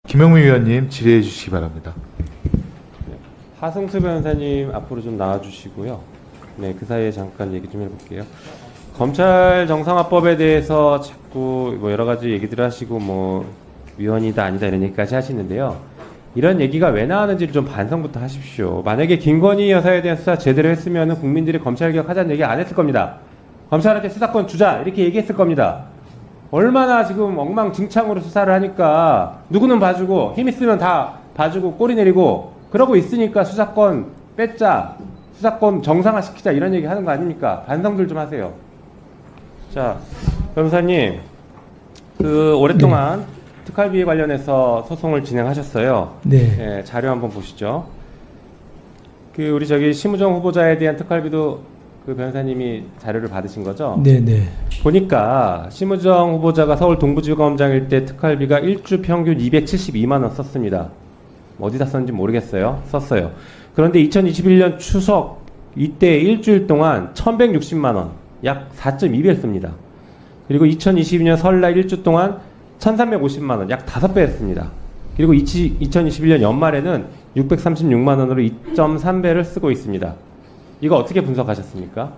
김영민 위원님 질의해 주시기 바랍니다. 하승수 변호사님 앞으로 좀 나와주시고요. 네, 그 사이에 잠깐 얘기 좀 해볼게요. 검찰 정상화법에 대해서 자꾸 뭐 여러 가지 얘기들을 하시고 뭐 위헌이다 아니다 이런 얘기까지 하시는데요. 이런 얘기가 왜 나왔는지를 좀 반성부터 하십시오. 만약에 김건희 여사에 대한 수사 제대로 했으면 국민들이 검찰개혁 하자는 얘기 안 했을 겁니다. 검찰한테 수사권 주자 이렇게 얘기했을 겁니다. 얼마나 지금 엉망진창으로 수사를 하니까 누구는 봐주고 힘 있으면 다 봐주고 꼬리 내리고 그러고 있으니까 수사권 뺏자, 수사권 정상화시키자 이런 얘기 하는 거 아닙니까? 반성들 좀 하세요. 자, 변호사님, 오랫동안 특활비 관련해서 소송을 진행하셨어요. 네. 네, 자료 한번 보시죠. 우리 저기 심우정 후보자에 대한 특활비도 그 변호사님이 자료를 받으신 거죠? 네네. 보니까 심우정 후보자가 서울 동부지검장일 때 특활비가 일주 평균 272만 원 썼습니다. 어디다 썼는지 모르겠어요. 썼어요. 그런데 2021년 추석 이때 일주일 동안 1160만 원, 약 4.2배를 씁니다. 그리고 2022년 설날 일주 동안 1350만 원, 약 5배를 씁니다. 그리고 2021년 연말에는 636만 원으로 2.3배를 쓰고 있습니다. 이거 어떻게 분석하셨습니까?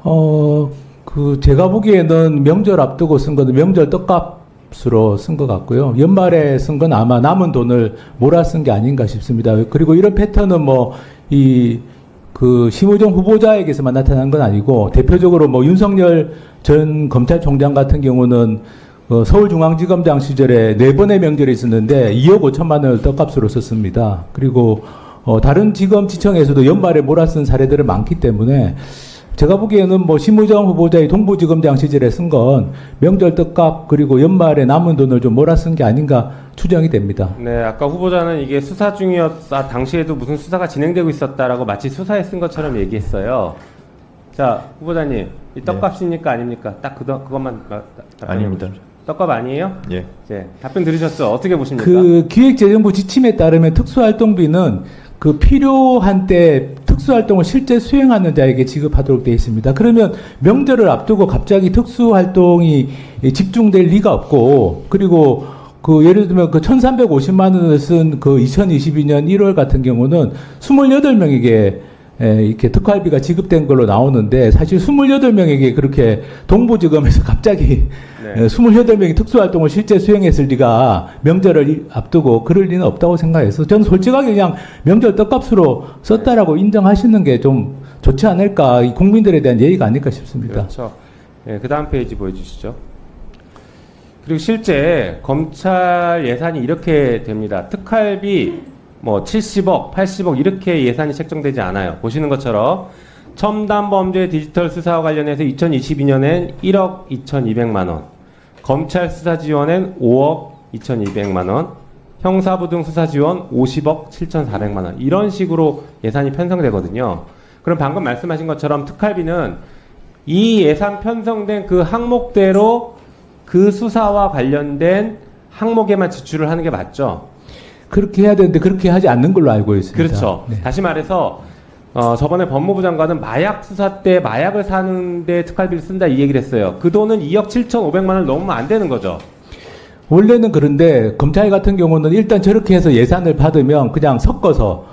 제가 보기에는 명절 앞두고 쓴 거는 명절 떡값으로 쓴 것 같고요. 연말에 쓴 건 아마 남은 돈을 몰아 쓴 게 아닌가 싶습니다. 그리고 이런 패턴은 심우정 후보자에게서만 나타난 건 아니고, 대표적으로 윤석열 전 검찰총장 같은 경우는 서울중앙지검장 시절에 4번의 명절이 있었는데 2억 5천만 원을 떡값으로 썼습니다. 그리고 다른 지검 지청에서도 연말에 몰아쓴 사례들은 많기 때문에 제가 보기에는 심우정 후보자의 동부지검장 시절에 쓴 건 명절 떡값 그리고 연말에 남은 돈을 좀 몰아쓴 게 아닌가 추정이 됩니다. 네, 아까 후보자는 이게 수사 중이었다, 당시에도 무슨 수사가 진행되고 있었다라고 마치 수사에 쓴 것처럼 얘기했어요. 자, 후보자님, 이 떡값입니까 아닙니까? 딱 그것만 아닙니다. 떡값 아니에요? 예. 네, 답변 들으셨죠? 어떻게 보십니까? 기획재정부 지침에 따르면 특수활동비는 필요한 때 특수활동을 실제 수행하는 자에게 지급하도록 되어 있습니다. 그러면 명절을 앞두고 갑자기 특수활동이 집중될 리가 없고, 그리고 예를 들면 1350만 원을 쓴 2022년 1월 같은 경우는 28명에게 이렇게 특활비가 지급된 걸로 나오는데, 사실 28명에게 그렇게 동부지검에서 갑자기 28명이 특수활동을 실제 수행했을 리가, 명절을 앞두고 그럴 리는 없다고 생각해서 저는 솔직하게 그냥 명절 떡값으로 썼다라고 인정하시는 게 좀 좋지 않을까, 국민들에 대한 예의가 아닐까 싶습니다. 그렇죠. 네, 그 다음 페이지 보여주시죠. 그리고 실제 검찰 예산이 이렇게 됩니다. 특활비 70억, 80억 이렇게 예산이 책정되지 않아요. 보시는 것처럼 첨단범죄 디지털 수사와 관련해서 2022년엔 1억 2,200만 원, 검찰 수사 지원엔 5억 2,200만 원, 형사부 등 수사 지원 50억 7,400만 원, 이런 식으로 예산이 편성되거든요. 그럼 방금 말씀하신 것처럼 특활비는 이 예산 편성된 그 항목대로 그 수사와 관련된 항목에만 지출을 하는 게 맞죠? 그렇게 해야 되는데 그렇게 하지 않는 걸로 알고 있습니다. 그렇죠. 네. 다시 말해서 저번에 법무부 장관은 마약 수사 때 마약을 사는데 특활비를 쓴다 이 얘기를 했어요. 그 돈은 2억 7,500만 원을 넘으면 안 되는 거죠. 원래는 그런데 검찰 같은 경우는 일단 저렇게 해서 예산을 받으면 그냥 섞어서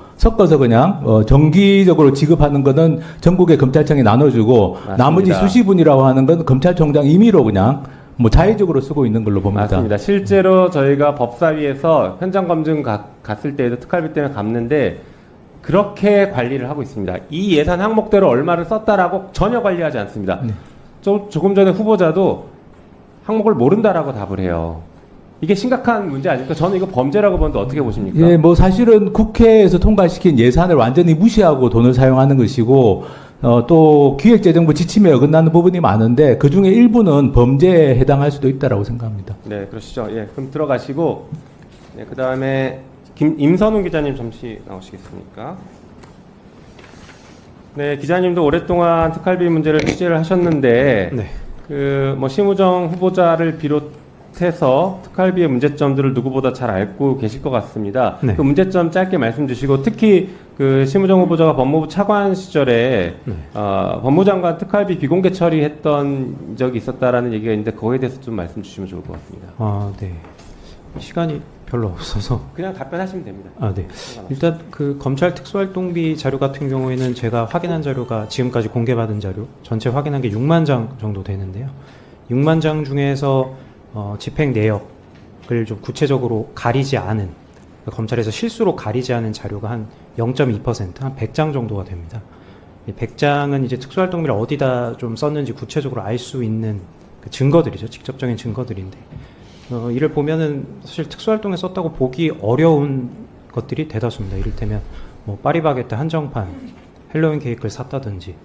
그냥 정기적으로 지급하는 거는 전국의 검찰청에 나눠주고, 맞습니다. 나머지 수시분이라고 하는 건 검찰총장 임의로 그냥 자의적으로 쓰고 있는 걸로 봅니다. 맞습니다. 실제로 저희가 법사위에서 현장 검증 갔을 때에도 특활비 때문에 갚는데 그렇게 관리를 하고 있습니다. 이 예산 항목대로 얼마를 썼다라고 전혀 관리하지 않습니다. 네. 조금 전에 후보자도 항목을 모른다라고 답을 해요. 이게 심각한 문제 아닙니까? 저는 이거 범죄라고 보는데 어떻게 보십니까? 예, 사실은 국회에서 통과시킨 예산을 완전히 무시하고 돈을 사용하는 것이고, 또 기획재정부 지침에 어긋나는 부분이 많은데 그 중에 일부는 범죄에 해당할 수도 있다라고 생각합니다. 네, 그러시죠. 예, 그럼 들어가시고, 네, 그 다음에 임선훈 기자님 잠시 나오시겠습니까? 네, 기자님도 오랫동안 특활비 문제를 취재를 하셨는데, 네. 심우정 후보자를 비롯해서 특활비의 문제점들을 누구보다 잘 알고 계실 것 같습니다. 네. 그 문제점 짧게 말씀 주시고, 특히 심우정 후보자가 법무부 차관 시절에 법무장관 특활비 비공개 처리했던 적이 있었다라는 얘기가 있는데 거기에 대해서 좀 말씀 주시면 좋을 것 같습니다. 네. 시간이 별로 없어서 그냥 답변하시면 됩니다. 네. 일단 그 검찰 특수활동비 자료 같은 경우에는 제가 확인한 자료가 지금까지 공개받은 자료 전체 확인한 게 6만 장 정도 되는데요. 6만 장 중에서 집행 내역을 좀 구체적으로 가리지 않은 검찰에서 실수로 가리지 않은 자료가 한 0.2%, 한 100장 정도가 됩니다. 이 100장은 이제 특수활동비를 어디다 좀 썼는지 구체적으로 알 수 있는 그 증거들이죠. 직접적인 증거들인데 이를 보면은 사실 특수활동에 썼다고 보기 어려운 것들이 대다수입니다. 이를테면 뭐 파리바게뜨 한정판 헬로윈 케이크를 샀다든지,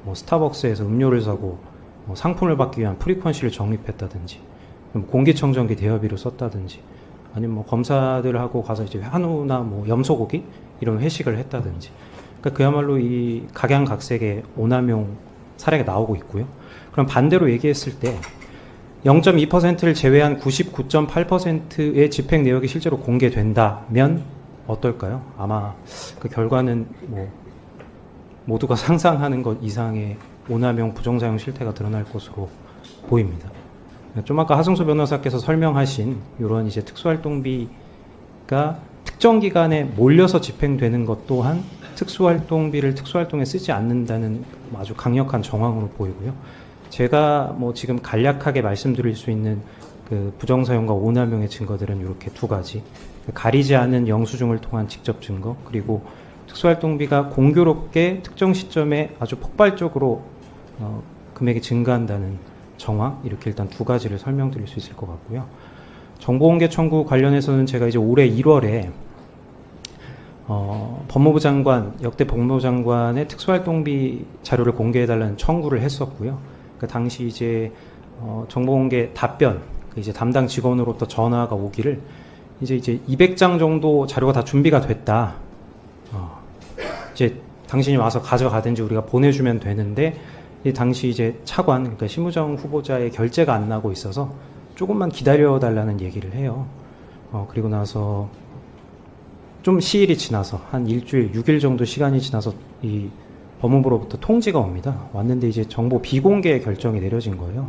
뭐 스타벅스에서 음료를 사고 뭐 상품을 받기 위한 프리퀀시를 적립했다든지, 공기청정기 대여비로 썼다든지, 아니면 뭐 검사들하고 가서 이제 한우나 뭐 염소고기 이런 회식을 했다든지, 그러니까 그야말로 이 각양각색의 오남용 사례가 나오고 있고요. 그럼 반대로 얘기했을 때 0.2%를 제외한 99.8%의 집행 내역이 실제로 공개된다면 어떨까요? 아마 그 결과는 뭐 모두가 상상하는 것 이상의 오남용 부정사용 실태가 드러날 것으로 보입니다. 좀 아까 하승수 변호사께서 설명하신 이런 이제 특수활동비가 특정 기간에 몰려서 집행되는 것 또한 특수활동비를 특수활동에 쓰지 않는다는 아주 강력한 정황으로 보이고요. 제가 뭐 지금 간략하게 말씀드릴 수 있는 그 부정사용과 오남용의 증거들은 이렇게 두 가지. 가리지 않은 영수증을 통한 직접 증거, 그리고 특수활동비가 공교롭게 특정 시점에 아주 폭발적으로 금액이 증가한다는 정황, 이렇게 일단 두 가지를 설명드릴 수 있을 것 같고요. 정보공개 청구 관련해서는 제가 이제 올해 1월에 법무부 장관, 역대 법무부 장관의 특수활동비 자료를 공개해달라는 청구를 했었고요. 그 당시 이제 정보공개 답변, 이제 담당 직원으로부터 전화가 오기를 이제 200장 정도 자료가 다 준비가 됐다. 이제 당신이 와서 가져가든지 우리가 보내주면 되는데, 이 당시 이제 차관, 그러니까 심우정 후보자의 결재가 안 나고 있어서 조금만 기다려달라는 얘기를 해요. 그리고 나서 좀 시일이 지나서 한 일주일, 6일 정도 시간이 지나서 이 법무부로부터 통지가 옵니다. 왔는데 이제 정보 비공개 결정이 내려진 거예요.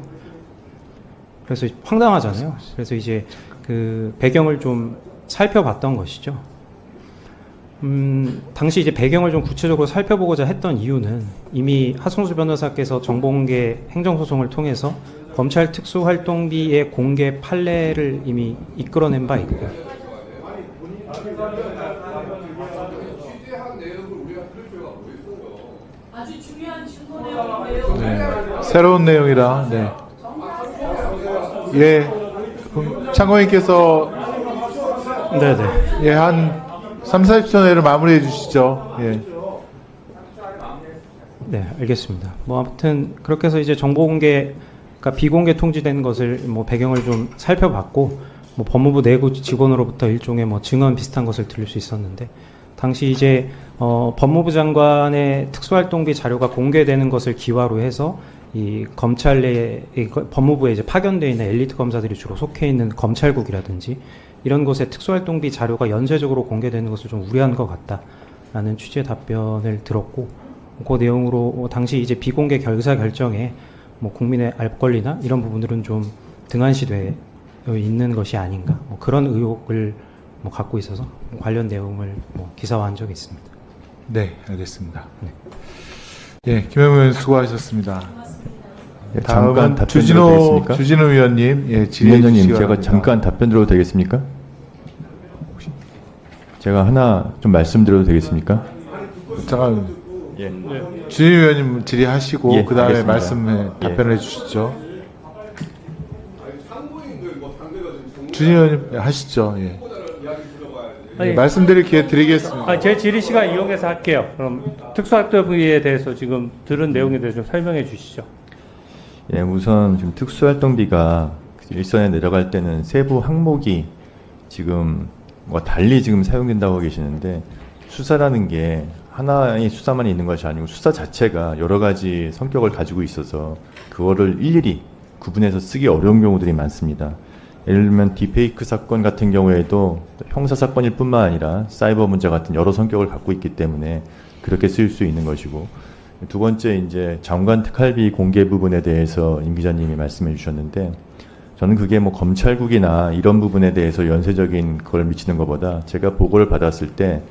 그래서 황당하잖아요. 그래서 이제 그 배경을 좀 살펴봤던 것이죠. 당시 이제 배경을 좀 구체적으로 살펴보고자 했던 이유는 이미 하승수 변호사께서 정보공개 행정소송을 통해서 검찰 특수활동비의 공개 판례를 이미 이끌어낸 바 있고요. 아주 중요한 증거 내용인데요. 네. 새로운 내용이라. 네. 예. 그럼 참고인께서 네네. 예, 한 3, 40초 내로 마무리해 주시죠. 예. 네, 알겠습니다. 뭐 아무튼 그렇게 해서 이제 정보공개가 비공개 통지된 것을 뭐 배경을 좀 살펴봤고, 뭐 법무부 내부 직원으로부터 일종의 뭐 증언 비슷한 것을 들을 수 있었는데, 당시 이제 법무부 장관의 특수활동비 자료가 공개되는 것을 기화로 해서 이 검찰 내에 법무부에 이제 파견되어 있는 엘리트 검사들이 주로 속해 있는 검찰국이라든지 이런 곳에 특수활동비 자료가 연쇄적으로 공개되는 것을 좀 우려한 것 같다라는 취지의 답변을 들었고, 그 내용으로 당시 이제 비공개 결사 결정에 뭐 국민의 알 권리나 이런 부분들은 좀 등한시되어 있는 것이 아닌가, 뭐 그런 의혹을 뭐 갖고 있어서 관련 내용을 뭐 기사화한 적이 있습니다. 네, 알겠습니다. 네. 예, 김영우 의원 수고하셨습니다. 예, 잠깐 답변 드려도 되겠습니까? 주진우 위원님, 예, 질의해 위원장님, 주시기 제가 바랍니다. 잠깐 답변 드려도 되겠습니까? 제가 하나 좀 말씀드려도 되겠습니까? 잠깐, 예. 주진우 위원님 질의하시고 예, 그 다음에 알겠습니다. 말씀에 예. 답변해 주시죠. 주진우 위원님 하시죠. 예. 아니, 말씀드릴 기회 드리겠습니다. 제 질의 시간 이용해서 할게요. 그럼 특수활동비에 대해서 지금 들은 내용에 대해서 좀 설명해 주시죠. 예, 우선 지금 특수활동비가 일선에 내려갈 때는 세부 항목이 지금 뭐 달리 지금 사용된다고 계시는데, 수사라는 게 하나의 수사만 있는 것이 아니고 수사 자체가 여러 가지 성격을 가지고 있어서 그거를 일일이 구분해서 쓰기 어려운 경우들이 많습니다. 예를 들면 딥페이크 사건 같은 경우에도 형사 사건일 뿐만 아니라 사이버 문제 같은 여러 성격을 갖고 있기 때문에 그렇게 쓰일 수 있는 것이고, 두 번째 이제 장관 특활비 공개 부분에 대해서 임 기자님이 말씀해 주셨는데, 저는 그게 뭐 검찰국이나 이런 부분에 대해서 연쇄적인 걸 미치는 것보다 제가 보고를 받았을 때,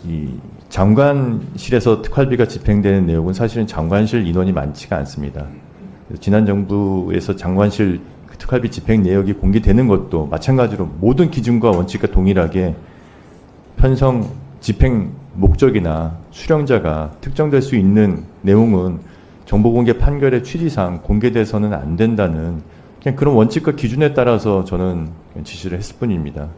이 장관실에서 특활비가 집행되는 내용은 사실은 장관실 인원이 많지가 않습니다. 지난 정부에서 장관실 특활비 집행 내역이 공개되는 것도 마찬가지로 모든 기준과 원칙과 동일하게 편성 집행 목적이나 수령자가 특정될 수 있는 내용은 정보공개 판결의 취지상 공개돼서는 안 된다는 그냥 그런 원칙과 기준에 따라서 저는 지시를 했을 뿐입니다.